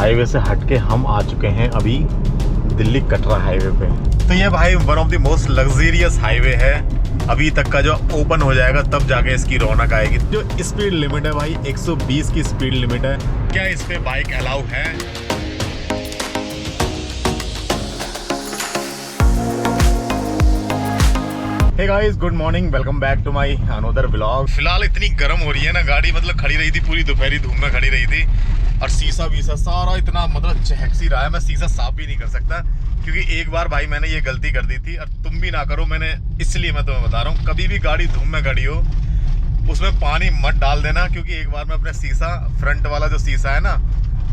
Highway से हटके हम आ चुके हैं अभी दिल्ली कटरा हाईवे पे। तो ये भाई one of the most luxurious highway है। अभी तक का जो ओपन हो जाएगा तब जाके इसकी रौनक आएगी। जो स्पीड लिमिट है भाई 120 की स्पीड लिमिट है। क्या इस पे बाइक अलाउ है? Hey guys, good morning, welcome back to my another vlog. फिलहाल इतनी गर्म हो रही है ना, गाड़ी मतलब खड़ी रही थी पूरी दोपहरी धूप में खड़ी रही थी और शीशा वीसा सारा इतना मतलब चहक सी रहा है। मैं शीशा साफ भी नहीं कर सकता क्योंकि एक बार भाई मैंने ये गलती कर दी थी और तुम भी ना करो। मैंने इसलिए मैं तुम्हें बता रहा हूँ, कभी भी गाड़ी धूप में खड़ी हो उसमें पानी मत डाल देना, क्योंकि एक बार मैं अपना शीशा फ्रंट वाला जो शीशा है ना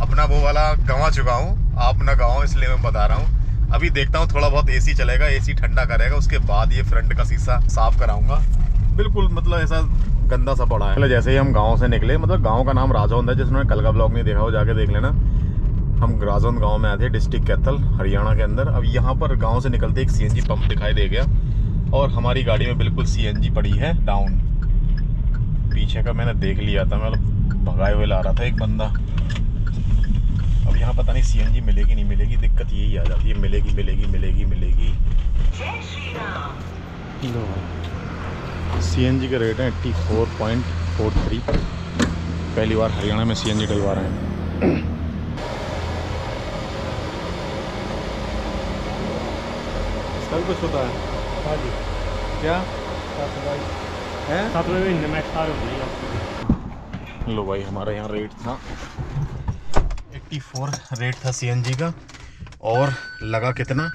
अपना वो वाला गंवा चुका हूँ। आप ना गंवाओ इसलिए मैं बता रहा हूँ। अभी देखता हूँ थोड़ा बहुत एसी चलेगा, एसी ठंडा करेगा, उसके बाद ये फ्रंट का शीशा साफ कराऊंगा। बिल्कुल मतलब ऐसा गंदा सा पड़ा है। मतलब जैसे ही हम गांव से निकले, मतलब गांव का नाम राजौंद है, जिसने कल का ब्लॉग नहीं देखा हो जाके देख लेना। हम राजौंद गांव में आए थे, डिस्ट्रिक्ट कैथल हरियाणा के अंदर। अब यहाँ पर गांव से निकलते एक सीएनजी पंप दिखाई दे गया और हमारी गाड़ी में बिल्कुल सीएनजी पड़ी है डाउन। पीछे का मैंने देख लिया था, मतलब भगाए हुए ला रहा था एक बंदा। अब यहाँ पता नहीं सीएनजी मिलेगी नहीं मिलेगी, दिक्कत यही आ जाती है। मिलेगी मिलेगी मिलेगी मिलेगी। सीएनजी के रेट है 84.43। पहली बार हरियाणा में सीएनजी डलवा रहे हैं। कल कुछ होता है? हाँ जी। क्या है? 7 महीने में एक्सपायर हो जाएगी। लो भाई, हमारा यहाँ रेट था 84 रेट था सीएनजी का और लगा कितना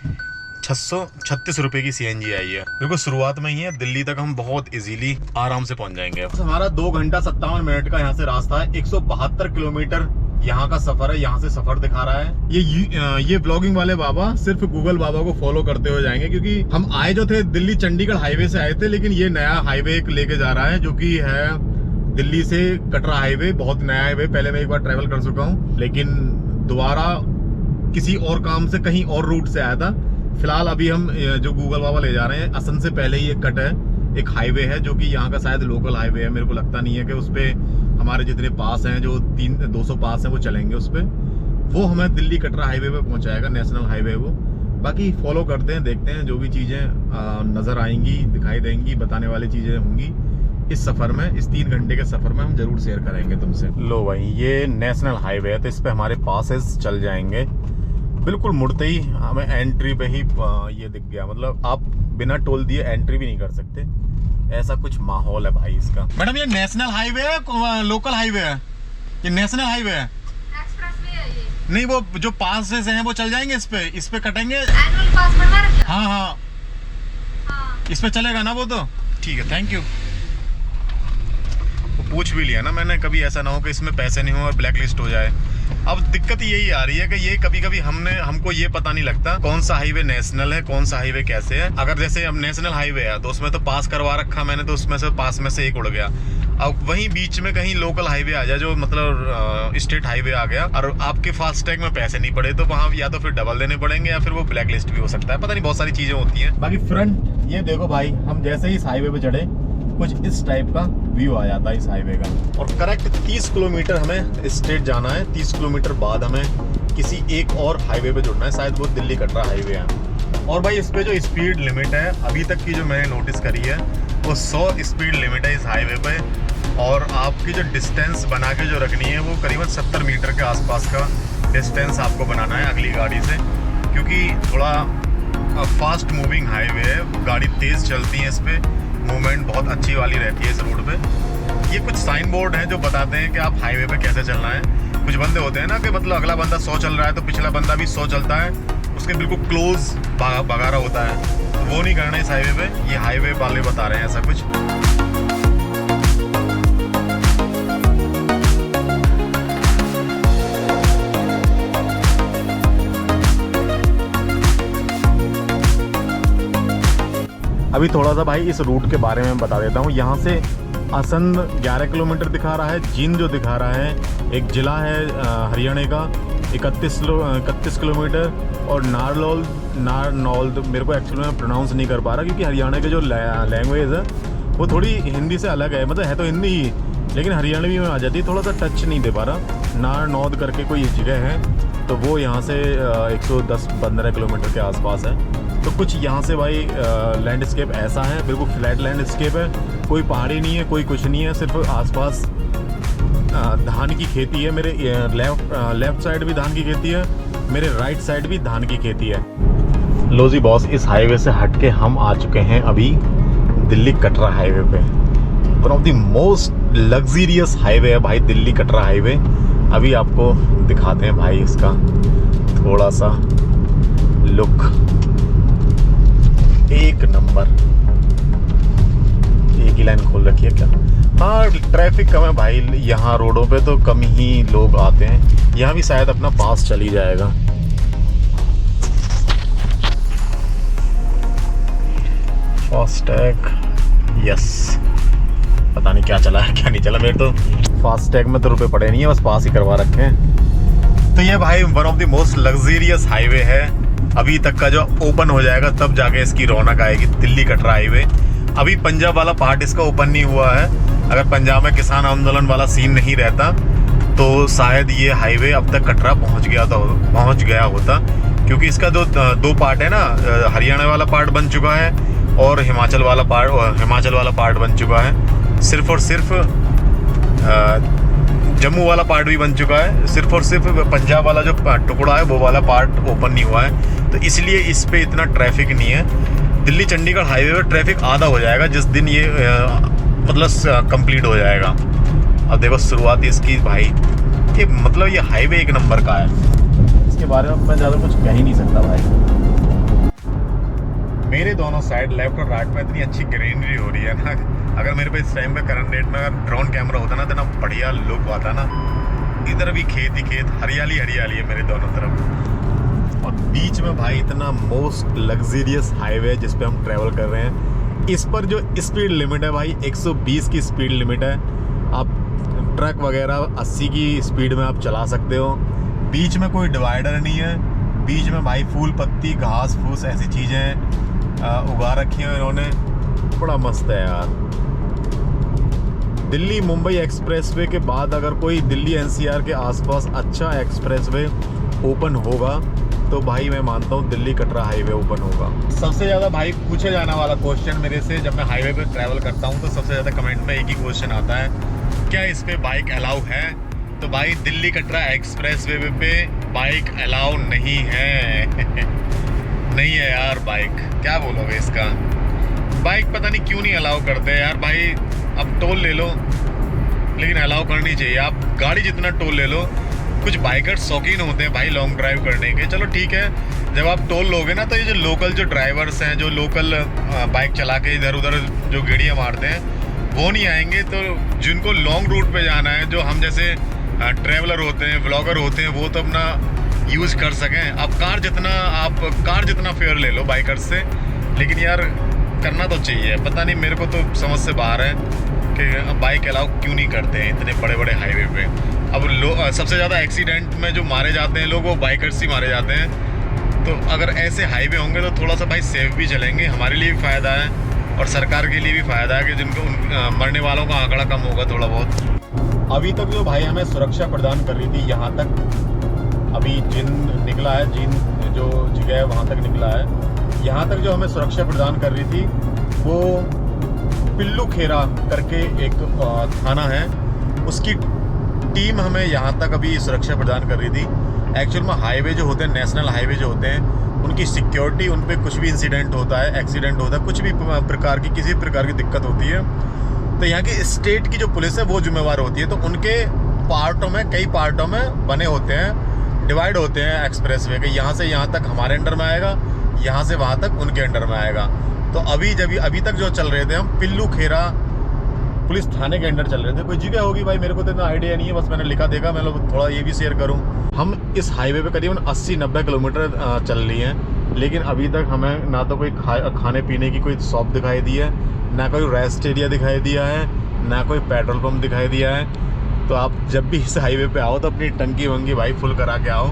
636 रुपए की सीएनजी आई है। बिल्कुल शुरुआत में ही है। दिल्ली तक हम बहुत इजीली आराम से पहुंच जाएंगे। हमारा 2 घंटा 57 मिनट का यहाँ से रास्ता है। 172 किलोमीटर यहाँ का सफर है। यहाँ से सफर दिखा रहा है। ये ब्लॉगिंग वाले बाबा सिर्फ गूगल बाबा को फॉलो करते हुए जाएंगे, क्योंकि हम आए जो थे दिल्ली चंडीगढ़ हाईवे से आए थे, लेकिन ये नया हाईवे लेके जा रहा है जो कि है दिल्ली से कटरा हाईवे। बहुत नया हाईवे, पहले मैं एक बार ट्रैवल कर चुका हूँ, लेकिन दोबारा किसी और काम से कहीं और रूट से आया था। फिलहाल अभी हम जो गूगल बाबा ले जा रहे हैं, असम से पहले ही एक कट है, एक हाईवे है जो कि यहाँ का शायद लोकल हाईवे है। मेरे को लगता नहीं है कि उस पर हमारे जितने पास हैं, जो 200 पास हैं, वो चलेंगे उस पर। वो हमें दिल्ली कटरा हाईवे पे पहुँचाएगा, नेशनल हाईवे वो। बाकी फॉलो करते हैं, देखते हैं जो भी चीज़ें नज़र आएंगी, दिखाई देंगी, बताने वाली चीज़ें होंगी इस सफ़र में, इस 3 घंटे के सफ़र में हम जरूर शेयर करेंगे तुमसे। लो भाई, ये नेशनल हाईवे है तो इस पे हमारे पासेस चल जाएंगे। बिल्कुल मुड़ते ही हमें एंट्री पे ही ये दिख गया। मतलब आप बिना टोल दिए एंट्री भी नहीं कर सकते, ऐसा कुछ माहौल है भाई इसका। मैडम, ये नेशनल हाईवे है लोकल हाईवे है? ये नेशनल हाईवे है, एक्सप्रेसवे है ये। नहीं वो जो पासेस हैं वो चल जाएंगे इस पे कटेंगे। एनुअल पास बनवा रखा? हाँ हाँ हाँ। इस पे चलेगा ना वो? तो ठीक है, थैंक यू। पूछ भी लिया ना मैंने, कभी ऐसा ना हो कि इसमें पैसे नहीं हो और ब्लैक लिस्ट हो जाए। अब दिक्कत यही आ रही है कि ये कभी कभी हमको ये पता नहीं लगता कौन सा हाईवे नेशनल है, कौन सा हाईवे कैसे है। अगर जैसे अब नेशनल हाईवे है तो उसमें तो पास करवा रखा मैंने, तो उसमें से पास में से एक उड़ गया। अब वहीं बीच में कहीं लोकल हाईवे आ जाए जो मतलब स्टेट हाईवे आ गया और आपके फास्टैग में पैसे नहीं पड़े, तो वहाँ या तो फिर डबल देने पड़ेंगे या फिर वो ब्लैक लिस्ट भी हो सकता है। पता नहीं, बहुत सारी चीजें होती है। बाकी फ्रंट ये देखो भाई, हम जैसे ही इस हाईवे पे चढ़े कुछ इस टाइप का व्यू आ जाता है इस हाईवे का। और करेक्ट 30 किलोमीटर हमें स्ट्रेट जाना है। 30 किलोमीटर बाद हमें किसी एक और हाईवे पे जुड़ना है, शायद वो दिल्ली कटरा हाईवे है। और भाई इस पे जो स्पीड लिमिट है अभी तक की जो मैंने नोटिस करी है वो 100 स्पीड लिमिट है इस हाईवे पे। और आपकी जो डिस्टेंस बना के जो रखनी है वो करीबन 70 मीटर के आसपास का डिस्टेंस आपको बनाना है अगली गाड़ी से, क्योंकि थोड़ा फास्ट मूविंग हाईवे है, गाड़ी तेज़ चलती है, इस पर मूवमेंट बहुत अच्छी वाली रहती है इस रोड पे। ये कुछ साइन बोर्ड हैं जो बताते हैं कि आप हाईवे पे कैसे चलना है। कुछ बंदे होते हैं ना कि मतलब अगला बंदा 100 चल रहा है तो पिछला बंदा भी 100 चलता है, उसके बिल्कुल क्लोज भगारा होता है, तो वो नहीं करना इस हाईवे पे। ये हाईवे वाले बता रहे हैं ऐसा कुछ। अभी थोड़ा सा भाई इस रूट के बारे में बता देता हूँ। यहाँ से असंध 11 किलोमीटर दिखा रहा है, जींद जो दिखा रहा है एक ज़िला है हरियाणा का 31 किलोमीटर, और नारनौल मेरे को एक्चुअली में प्रोनाउंस नहीं कर पा रहा क्योंकि हरियाणा के जो लैंग्वेज है वो थोड़ी हिंदी से अलग है। मतलब है तो हिंदी ही, लेकिन हरियाणवी में आ जाती है, थोड़ा सा टच नहीं दे पा रहा। नारनौद करके कोई जगह है, तो वो यहाँ से 110-15 किलोमीटर के आसपास है। तो कुछ यहाँ से भाई लैंडस्केप ऐसा है, बिल्कुल फ्लैट लैंडस्केप है, कोई पहाड़ी नहीं है, कोई कुछ नहीं है, सिर्फ आसपास धान की खेती है। मेरे लेफ्ट साइड भी धान की खेती है, मेरे राइट साइड भी धान की खेती है। लो जी बॉस, इस हाईवे से हट के हम आ चुके हैं अभी दिल्ली कटरा हाईवे पे। One of the most luxurious highway है भाई दिल्ली कटरा हाईवे। अभी आपको दिखाते हैं भाई इसका थोड़ा सा लुक। एक नंबर। एक ही लाइन खोल रखी है क्या? हाँ, ट्रैफिक कम है भाई यहाँ रोडों पे, तो कम ही लोग आते हैं। यहाँ भी शायद अपना पास चली जाएगा। FASTag, yes. पता नहीं क्या चला है क्या नहीं चला, मेरे तो फास्टैग में तो रुपए पड़े नहीं है, बस पास ही करवा रखे हैं। तो ये भाई one of the most luxurious highway है। अभी तक का जो ओपन हो जाएगा तब जाके इसकी रौनक आएगी, दिल्ली कटरा हाईवे। अभी पंजाब वाला पार्ट इसका ओपन नहीं हुआ है। अगर पंजाब में किसान आंदोलन वाला सीन नहीं रहता तो शायद ये हाईवे अब तक कटरा पहुंच गया होता, क्योंकि इसका दो पार्ट है ना, हरियाणा वाला पार्ट बन चुका है और हिमाचल वाला पार्ट बन चुका है। सिर्फ और सिर्फ जम्मू वाला पार्ट भी बन चुका है। सिर्फ और सिर्फ पंजाब वाला जो टुकड़ा है वो वाला पार्ट ओपन नहीं हुआ है, तो इसलिए इस पे इतना ट्रैफिक नहीं है। दिल्ली चंडीगढ़ हाईवे पर ट्रैफिक आधा हो जाएगा जिस दिन ये मतलब कंप्लीट हो जाएगा। अब देखो शुरुआत इसकी भाई, ये मतलब ये हाईवे एक नंबर का है। इसके बारे में मैं ज़्यादा कुछ कह ही नहीं सकता भाई। मेरे दोनों साइड लेफ्ट और राइट में इतनी अच्छी ग्रीनरी हो रही है ना, अगर मेरे पे इस टाइम पे करंट डेट में अगर ड्रोन कैमरा होता ना तो ना बढ़िया लुक आता ना। इधर भी खेत ही खेत, हरियाली हरियाली है मेरे दोनों तरफ, और बीच में भाई इतना मोस्ट लग्जरियस हाईवे है जिस पे हम ट्रैवल कर रहे हैं। इस पर जो स्पीड लिमिट है भाई 120 की स्पीड लिमिट है। आप ट्रक वगैरह 80 की स्पीड में आप चला सकते हो। बीच में कोई डिवाइडर नहीं है, बीच में भाई फूल पत्ती घास फूस ऐसी चीज़ें उगा रखी हैं इन्होंने, बड़ा मस्त है यार। दिल्ली मुंबई एक्सप्रेसवे के बाद अगर कोई दिल्ली एनसीआर के आसपास अच्छा एक्सप्रेसवे ओपन होगा तो भाई मैं मानता हूँ दिल्ली कटरा हाईवे ओपन होगा। सबसे ज़्यादा भाई पूछे जाने वाला क्वेश्चन मेरे से जब मैं हाईवे पे ट्रैवल करता हूँ तो सबसे ज़्यादा कमेंट में एक ही क्वेश्चन आता है, क्या इस पे बाइक अलाउ है? तो भाई दिल्ली कटरा एक्सप्रेसवे पे बाइक अलाउ नहीं है। नहीं है यार बाइक, क्या बोलोगे इसका? बाइक पता नहीं क्यों नहीं अलाउ करते यार भाई। अब टोल ले लो, लेकिन अलाउ करनी चाहिए। आप गाड़ी जितना टोल ले लो, कुछ बाइकर्स शौकीन होते हैं भाई लॉन्ग ड्राइव करने के, चलो ठीक है। जब आप टोल लोगे ना तो ये जो लोकल जो ड्राइवर्स हैं, जो लोकल बाइक चला के इधर उधर जो गेड़ियाँ मारते हैं, वो नहीं आएंगे। तो जिनको लॉन्ग रूट पे जाना है, जो हम जैसे ट्रैवलर होते हैं, व्लॉगर होते हैं, वो तो अपना यूज़ कर सकें। आप कार जितना फेयर ले लो बाइकर्स से, लेकिन यार करना तो चाहिए। पता नहीं, मेरे को तो समझ से बाहर है कि बाइक अलाउ क्यों नहीं करते हैं इतने बड़े बड़े हाईवे पे। अब सबसे ज़्यादा एक्सीडेंट में जो मारे जाते हैं लोग, वो बाइकर्स ही मारे जाते हैं। तो अगर ऐसे हाईवे होंगे तो थोड़ा सा भाई सेफ भी चलेंगे, हमारे लिए भी फ़ायदा है और सरकार के लिए भी फ़ायदा है कि जिनको मरने वालों का आंकड़ा कम होगा थोड़ा बहुत। अभी तक जो भाई हमें सुरक्षा प्रदान कर रही थी, यहाँ तक अभी जिन निकला है, जिन जो जगह है वहाँ तक निकला है, यहाँ तक जो हमें सुरक्षा प्रदान कर रही थी वो पिल्लू खेरा करके एक थाना है, उसकी टीम हमें यहाँ तक अभी सुरक्षा प्रदान कर रही थी। एक्चुअल में हाईवे जो होते हैं, नेशनल हाईवे जो होते हैं, उनकी सिक्योरिटी, उन पे कुछ भी इंसिडेंट होता है, एक्सीडेंट होता है, कुछ भी प्रकार की किसी प्रकार की दिक्कत होती है तो यहाँ की स्टेट की जो पुलिस है वो जिम्मेवार होती है। तो उनके पार्टों में, कई पार्टों में बने होते हैं, डिवाइड होते हैं एक्सप्रेसवे के, यहाँ से यहाँ तक हमारे अंडर में आएगा, यहाँ से वहाँ तक उनके अंडर में आएगा। तो अभी तक जो चल रहे थे हम पिल्लू खेरा पुलिस थाने के अंडर चल रहे थे। कोई जगह होगी भाई, मेरे को तो इतना आइडिया नहीं है, बस मैंने लिखा देखा, मैं थोड़ा ये भी शेयर करूं। हम इस हाईवे पे करीबन 80-90 किलोमीटर चल रही हैं, लेकिन अभी तक हमें ना तो कोई खाने पीने की कोई शॉप दिखाई दी है, ना कोई रेस्ट एरिया दिखाई दिया है, ना कोई पेट्रोल पंप दिखाई दिया है। तो आप जब भी इस हाईवे पे आओ तो अपनी टंकी वंकी भाई फुल करा के आओ,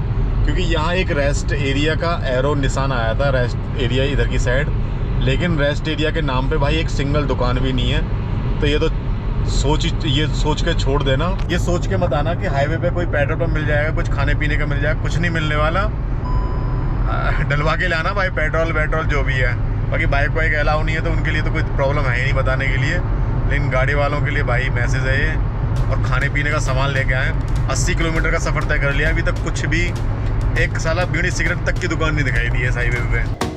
क्योंकि यहाँ एक रेस्ट एरिया का एरो निशान आया था, रेस्ट एरिया इधर की साइड, लेकिन रेस्ट एरिया के नाम पे भाई एक सिंगल दुकान भी नहीं है। तो ये तो ये सोच के छोड़ देना, ये सोच के मत आना कि हाईवे पे कोई पेट्रोल पंप मिल जाएगा, कुछ खाने पीने का मिल जाएगा, कुछ नहीं मिलने वाला। डलवा के लाना भाई, पेट्रोल जो भी है। बाकी बाइक वाइक अलाउ नहीं है तो उनके लिए तो कोई प्रॉब्लम है ही नहीं बताने के लिए, लेकिन गाड़ी वालों के लिए भाई मैसेज है ये। और खाने पीने का सामान लेके आए। 80 किलोमीटर का सफ़र तय कर लिया, अभी तक कुछ भी एक साला बीड़ी सिगरेट तक की दुकान नहीं दिखाई दी है इस हाईवे पे।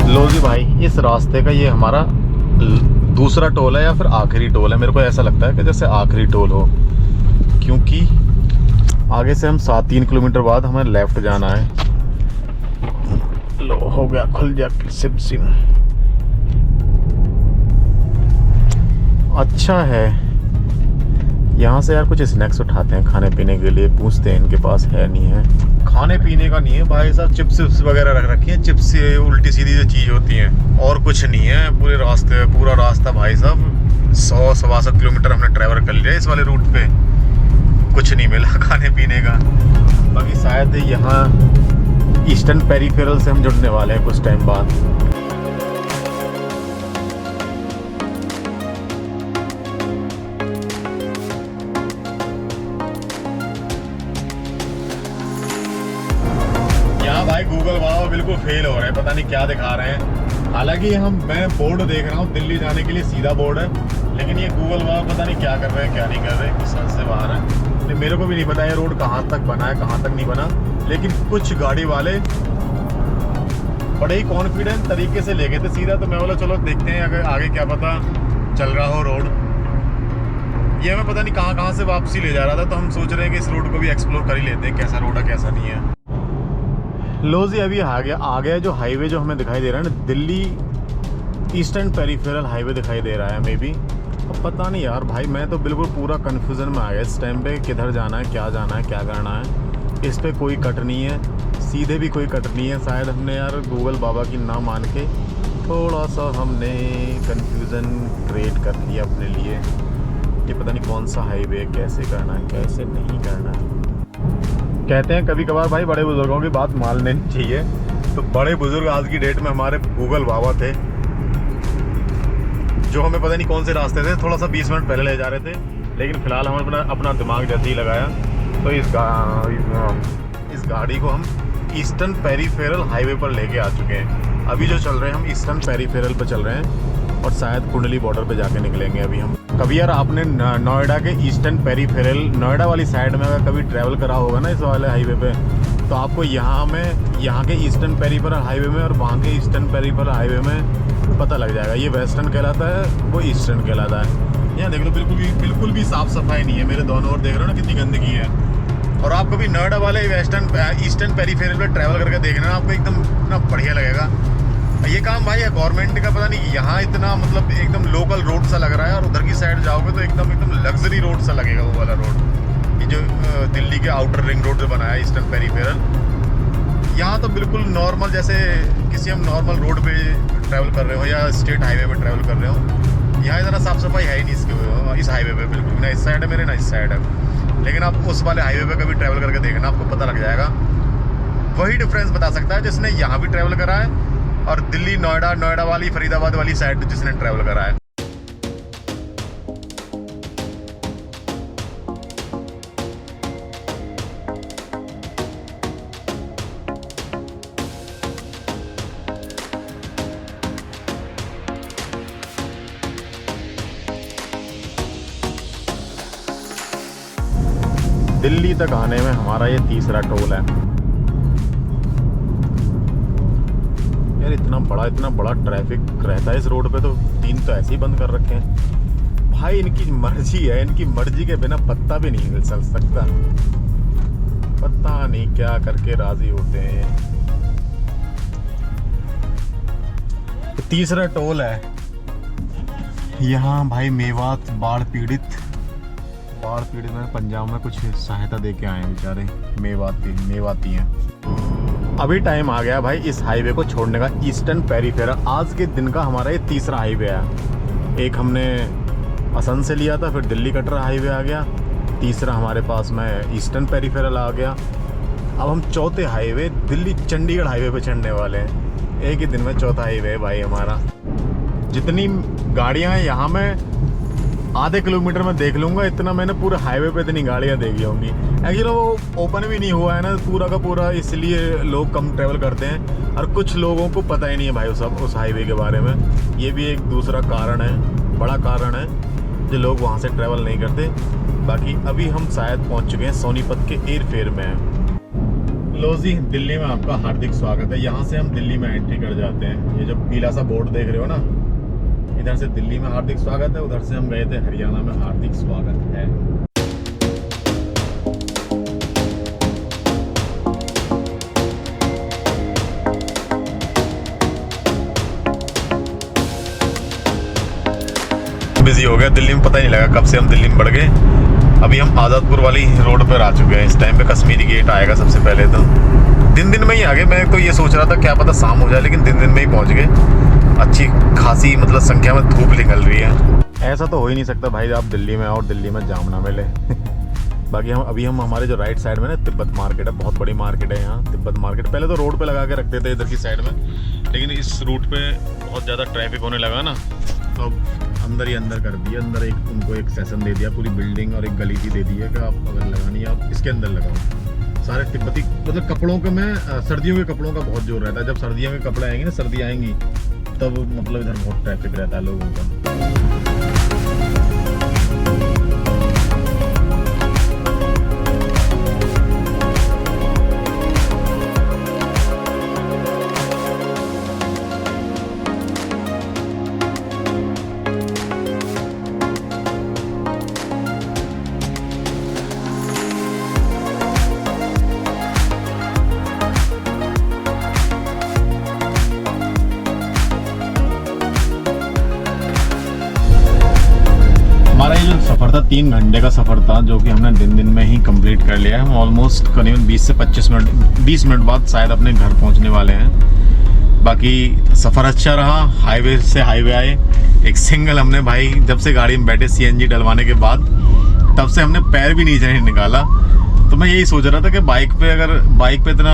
लो जी भाई, इस रास्ते का ये हमारा दूसरा टोल है या फिर आखिरी टोल है। मेरे को ऐसा लगता है कि जैसे आखिरी टोल हो, क्योंकि आगे से हम 7-3 किलोमीटर बाद हमें लेफ्ट जाना है। लो हो गया, खुल जा सिम सिम। अच्छा है, यहाँ से यार कुछ स्नैक्स उठाते हैं खाने पीने के लिए, पूछते हैं इनके पास है नहीं है। खाने पीने का नहीं है भाई साहब, चिप्स वगैरह रख रखी हैं। चिप्स से उल्टी सीधी जो चीज़ होती हैं, और कुछ नहीं है। पूरा रास्ता भाई साहब 100-125 किलोमीटर हमने ट्रैवल कर लिया इस वाले रूट पे, कुछ नहीं मिला खाने पीने का। बाकी शायद यहाँ ईस्टर्न पेरिफेरल से हम जुड़ने वाले हैं कुछ टाइम बाद। भाई गूगल बाबा बिल्कुल फेल हो रहा है, पता नहीं क्या दिखा रहे हैं। हालांकि मैं बोर्ड देख रहा हूँ दिल्ली जाने के लिए सीधा बोर्ड है, लेकिन ये गूगल बाबा पता नहीं क्या कर रहे हैं क्या नहीं कर रहे हैं, समझ से बाहर है। तो मेरे को भी नहीं पता ये रोड कहाँ तक बना है कहाँ तक नहीं बना, लेकिन कुछ गाड़ी वाले बड़े ही कॉन्फिडेंट तरीके से ले गए थे सीधा। तो मैं बोला चलो देखते हैं अगर आगे क्या पता चल रहा हो रोड। ये हमें पता नहीं कहाँ से वापसी ले जा रहा था, तो हम सोच रहे हैं कि इस रोड को भी एक्सप्लोर कर ही लेते हैं, कैसा रोड है कैसा नहीं है। लो जी, अभी आ गया जो हाईवे जो हमें दिखाई दे रहा है ना, दिल्ली ईस्टर्न पेरिफेरल हाईवे दिखाई दे रहा है मे बी। अब पता नहीं यार भाई, मैं तो बिल्कुल पूरा कन्फ्यूज़न में आ गया इस टाइम पे, किधर जाना है क्या करना है। इस पे कोई कट नहीं है, सीधे भी कोई कट नहीं है। शायद हमने यार गूगल बाबा की ना मान के थोड़ा सा हमने कन्फ्यूज़न क्रिएट कर लिया अपने लिए। ये पता नहीं कौन सा हाईवे, कैसे करना है कैसे नहीं करना है। कहते हैं कभी कभार भाई बड़े बुजुर्गों की बात मान लेनी चाहिए। तो बड़े बुजुर्ग आज की डेट में हमारे गूगल बाबा थे, जो हमें पता नहीं कौन से रास्ते थे थोड़ा सा 20 मिनट पहले ले जा रहे थे। लेकिन फिलहाल हम अपना दिमाग जैसे ही लगाया तो इस गाड़ी को हम ईस्टर्न पेरिफेरल हाईवे पर लेके आ चुके हैं। अभी जो चल रहे हैं हम ईस्टर्न पेरिफेरल पर चल रहे हैं और शायद कुंडली बॉर्डर पे जाके निकलेंगे अभी हम। कभी यार आपने नोएडा के ईस्टर्न पेरिफेरल, नोएडा वाली साइड में अगर कभी ट्रैवल करा होगा ना इस वाले हाईवे पे, तो आपको यहाँ के ईस्टर्न पेरिफेरल हाईवे में और वहाँ के ईस्टर्न पेरिफेरल हाईवे में पता लग जाएगा। ये वेस्टर्न कहलाता है, वो ईस्टर्न कहलाता है। यहाँ देख लो बिल्कुल भी साफ़ सफाई नहीं है। मेरे दोनों ओर देख रहे हो ना कितनी गंदगी है। और आप कभी नोएडा वाले ईस्टर्न पेरिफेरल पे ट्रैवल करके देखना, आपको एकदम इतना बढ़िया लगेगा। ये काम भाई गवर्नमेंट का पता नहीं, यहाँ इतना मतलब एकदम लोकल रोड सा लग रहा है, और उधर की साइड जाओगे तो एकदम लग्जरी रोड सा लगेगा वो वाला रोड। ये जो दिल्ली के आउटर रिंग रोड जो बनाया है ईस्टर्न पेरिफेरल, यहाँ तो बिल्कुल नॉर्मल, जैसे किसी हम नॉर्मल रोड पे ट्रैवल कर रहे हो या स्टेट हाईवे पे ट्रैवल कर रहे हो। यहाँ इतना साफ़ सफाई है ही नहीं इस हाईवे पे, बिल्कुल ना इस साइड है मेरे ना इस साइड है। लेकिन आप उस वाले हाईवे पे कभी ट्रैवल करके देखना, आपको पता लग जाएगा। वही डिफरेंस बता सकता है जिसने यहाँ भी ट्रैवल करा है और दिल्ली नोएडा वाली फरीदाबाद वाली साइड जिसने ट्रैवल करा है। दिल्ली तक आने में हमारा ये तीसरा टोल है। यार इतना बड़ा ट्रैफिक रहता है इस रोड पे, तो 3 तो ऐसे ही बंद कर रखे हैं भाई। इनकी मर्जी है, इनकी मर्जी के बिना पत्ता भी नहीं चल सकता। पता नहीं क्या करके राजी होते हैं। तो तीसरा टोल है यहाँ भाई, मेवात बाढ़ पीड़ित में पंजाब में कुछ सहायता दे के आए हैं बेचारे मेवाती हैं। अभी टाइम आ गया भाई इस हाईवे को छोड़ने का, ईस्टर्न पेरिफेरल। आज के दिन का हमारा ये तीसरा हाईवे है। एक हमने असम से लिया था, फिर दिल्ली कटरा हाईवे आ गया, तीसरा हमारे पास में ईस्टर्न पेरिफेरल आ गया। अब हम चौथे हाईवे दिल्ली चंडीगढ़ हाईवे पे चढ़ने वाले हैं। एक ही दिन में चौथा हाईवे है भाई हमारा। जितनी गाड़ियां हैं यहाँ में आधे किलोमीटर में देख लूँगा, इतना मैंने पूरे हाईवे पे इतनी गाड़ियाँ देखी होंगी। एक्चुअली वो ओपन भी नहीं हुआ है ना पूरा का पूरा, इसलिए लोग कम ट्रैवल करते हैं और कुछ लोगों को पता ही नहीं है भाई उस हाईवे के बारे में। ये भी एक दूसरा कारण है, बड़ा कारण है जो लोग वहाँ से ट्रैवल नहीं करते। बाकी अभी हम शायद पहुँच चुके हैं सोनीपत के एयरफेयर में। लो जी, दिल्ली में आपका हार्दिक स्वागत है। यहाँ से हम दिल्ली में एंट्री कर जाते हैं। ये जो पीला सा बोर्ड देख रहे हो ना, इधर से दिल्ली में हार्दिक स्वागत है, उधर से हम गए थे हरियाणा में हार्दिक स्वागत है। बिजी हो गया दिल्ली में, पता ही नहीं लगा कब से हम दिल्ली में बढ़ गए। अभी हम आज़ादपुर वाली रोड पर आ चुके हैं। इस टाइम पे कश्मीरी गेट आएगा सबसे पहले। तो दिन में ही आ गए। मैं तो ये सोच रहा था क्या पता शाम हो जाए, लेकिन दिन में ही पहुंच गए। अच्छी खासी मतलब संख्या में धूप निकल रही है। ऐसा तो हो ही नहीं सकता भाई आप दिल्ली में आओ और दिल्ली में जाम ना मिले। बाकी हम हमारे जो राइट साइड में ना तिब्बत मार्केट है, बहुत बड़ी मार्केट है यहाँ तिब्बत मार्केट। पहले तो रोड पे लगा के रखते थे इधर की साइड में, लेकिन इस रूट पे बहुत ज़्यादा ट्रैफिक होने लगा ना, तो अब अंदर ही अंदर कर दिया। अंदर उनको एक सेशन दे दिया, पूरी बिल्डिंग और एक गली सी दे दी है कि आप अगर लगानी है आप इसके अंदर लगाओ। सारे तिब्बती मतलब कपड़ों के में सर्दियों के कपड़ों का बहुत जोर रहता है। जब सर्दियों के कपड़े आएंगे ना, सर्दी आएंगी, तब मतलब इधर बहुत ट्रैफिक रहता है लोगों का। हमारा ये जो सफ़र था 3 घंटे का सफ़र था, जो कि हमने दिन में ही कंप्लीट कर लिया है। हम ऑलमोस्ट करीबन 20 से 20 मिनट बाद शायद अपने घर पहुंचने वाले हैं। बाकी सफ़र अच्छा रहा। हाईवे से हाईवे आए, एक सिंगल हमने भाई जब से गाड़ी में बैठे CNG डलवाने के बाद, तब से हमने पैर भी नीचे नहीं निकाला। तो मैं यही सोच रहा था कि बाइक पे इतना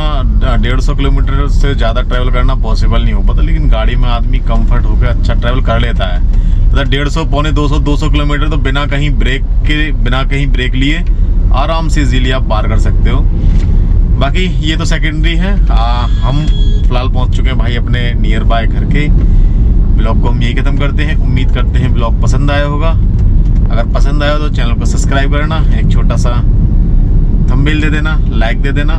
150 किलोमीटर से ज़्यादा ट्रैवल करना पॉसिबल नहीं हो पाता, लेकिन गाड़ी में आदमी कंफर्ट होकर अच्छा ट्रैवल कर लेता है। मतलब 150 पौने 200 किलोमीटर तो बिना कहीं ब्रेक लिए आराम से इजीली आप पार कर सकते हो। बाकी ये तो सेकेंडरी है। हम फिलहाल पहुंच चुके हैं भाई अपने नियर बाय घर के। ब्लॉग को हम यही खत्म करते हैं। उम्मीद करते हैं ब्लॉग पसंद आया होगा। अगर पसंद आया तो चैनल को सब्सक्राइब करना, एक छोटा सा थंबनेल दे देना, लाइक दे देना,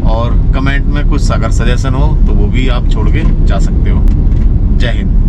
और कमेंट में कुछ अगर सजेशन हो तो वो भी आप छोड़ के जा सकते हो।